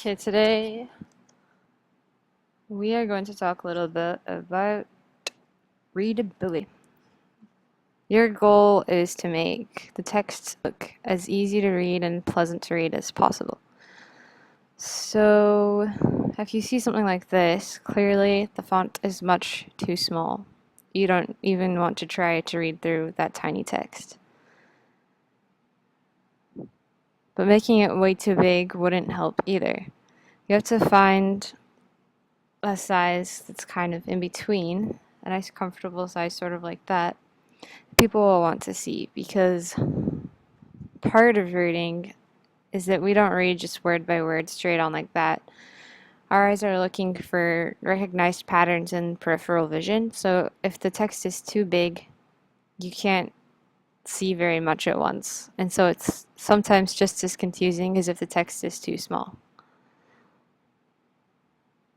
Okay, today we are going to talk a little bit about readability. Your goal is to make the text look as easy to read and pleasant to read as possible. So, if you see something like this, clearly the font is much too small. You don't even want to try to read through that tiny text. But making it way too big wouldn't help either. You have to find a size that's kind of in between, a nice comfortable size sort of like that, people will want to see, because part of reading is that we don't read just word by word straight on like that. Our eyes are looking for recognized patterns in peripheral vision, so if the text is too big, you can't see very much at once, and so it's sometimes just as confusing as if the text is too small.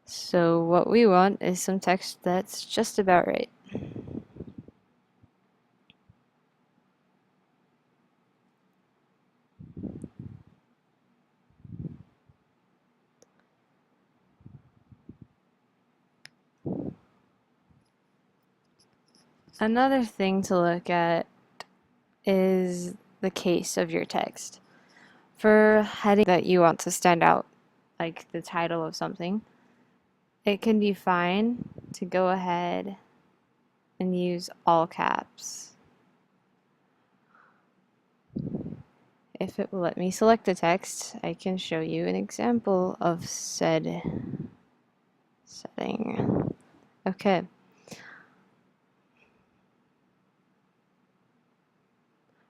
So what we want is some text that's just about right. Another thing to look at is the case of your text. For heading that you want to stand out, like the title of something, it can be fine to go ahead and use all caps. If it will let me select the text, I can show you an example of said setting. Okay.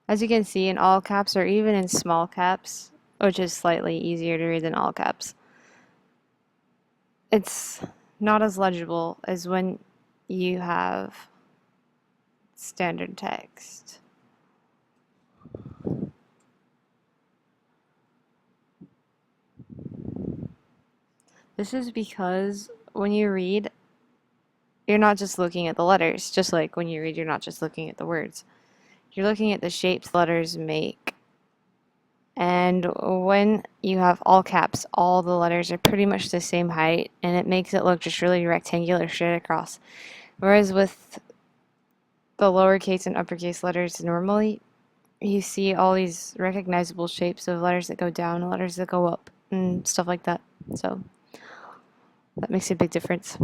As you can see, in all caps or even in small caps, which is slightly easier to read than all caps, it's not as legible as when you have standard text. This is because when you read, you're not just looking at the letters, just like when you read, you're not just looking at the words. You're looking at the shapes letters make. And when you have all caps, all the letters are pretty much the same height, and it makes it look just really rectangular straight across. Whereas with the lowercase and uppercase letters normally, you see all these recognizable shapes of letters that go down and letters that go up and stuff like that. So that makes a big difference.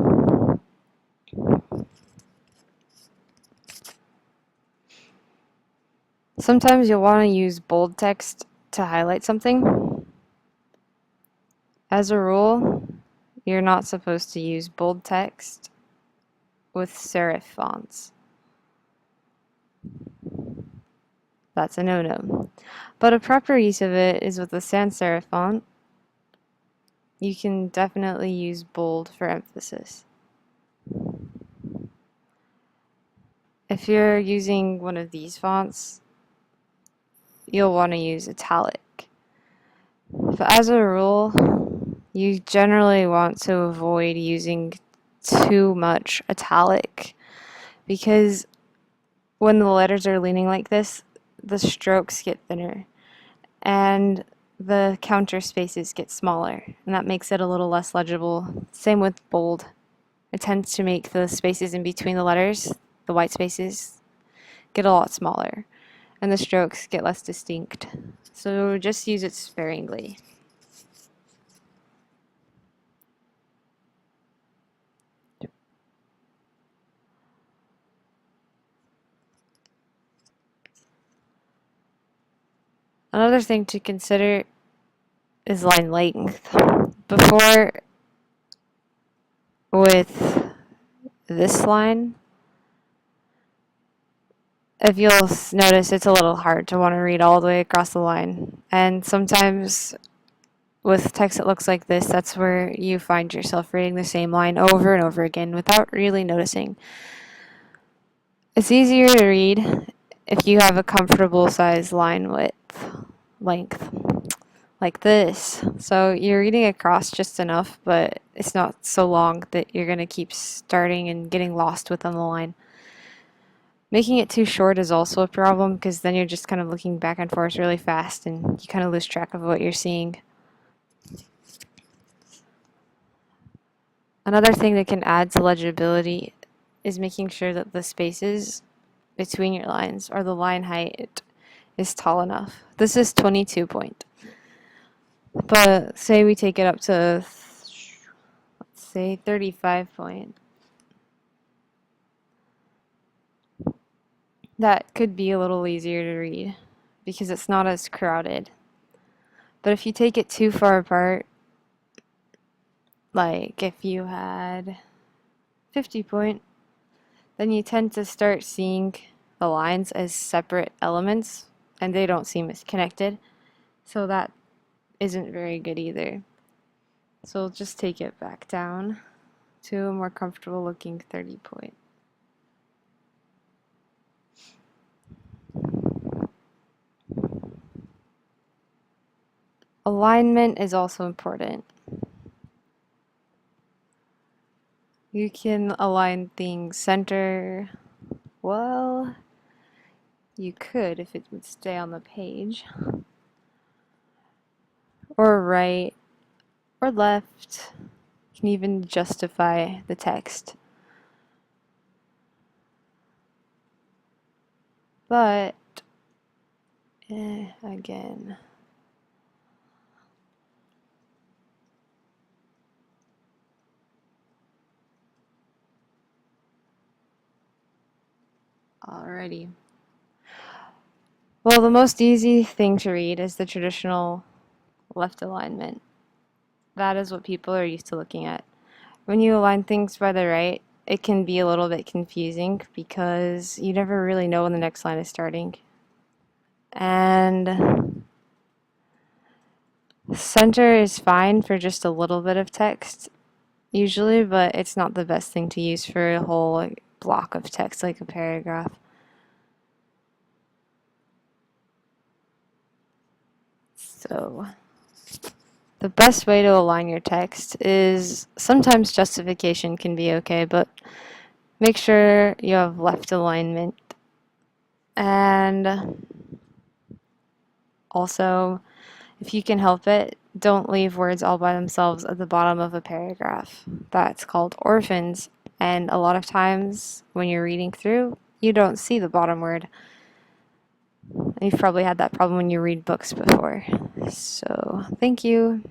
Sometimes you'll want to use bold text to highlight something. As a rule, you're not supposed to use bold text with serif fonts. That's a no-no. But a proper use of it is with the sans serif font. You can definitely use bold for emphasis. If you're using one of these fonts, you'll want to use italic. But as a rule, you generally want to avoid using too much italic, because when the letters are leaning like this, the strokes get thinner and the counter spaces get smaller, and that makes it a little less legible. Same with bold. It tends to make the spaces in between the letters, the white spaces, get a lot smaller, and the strokes get less distinct. So just use it sparingly. Another thing to consider is line length. Before, with this line, if you'll notice, it's a little hard to want to read all the way across the line. And sometimes with text that looks like this, that's where you find yourself reading the same line over and over again without really noticing. It's easier to read if you have a comfortable size line length, like this. So you're reading across just enough, but it's not so long that you're going to keep starting and getting lost within the line. Making it too short is also a problem, because then you're just kind of looking back and forth really fast and you kind of lose track of what you're seeing. Another thing that can add to legibility is making sure that the spaces between your lines or the line height is tall enough. This is 22 point. But say we take it up to, let's say, 35 point. That could be a little easier to read because it's not as crowded. But if you take it too far apart, like if you had 50 point, then you tend to start seeing the lines as separate elements and they don't seem as connected. So that isn't very good either. So we'll just take it back down to a more comfortable looking 30 point. Alignment is also important. You can align things center. Well, you could if it would stay on the page. Or right, or left. You can even justify the text. But, again. Alrighty. Well, the most easy thing to read is the traditional left alignment. That is what people are used to looking at. When you align things by the right, it can be a little bit confusing because you never really know when the next line is starting. And center is fine for just a little bit of text, usually, but it's not the best thing to use for a whole block of text like a paragraph. So the best way to align your text is sometimes justification can be okay, but make sure you have left alignment. And also, if you can help it, don't leave words all by themselves at the bottom of a paragraph. That's called orphans. And a lot of times when you're reading through, you don't see the bottom word. You've probably had that problem when you read books before. So, thank you.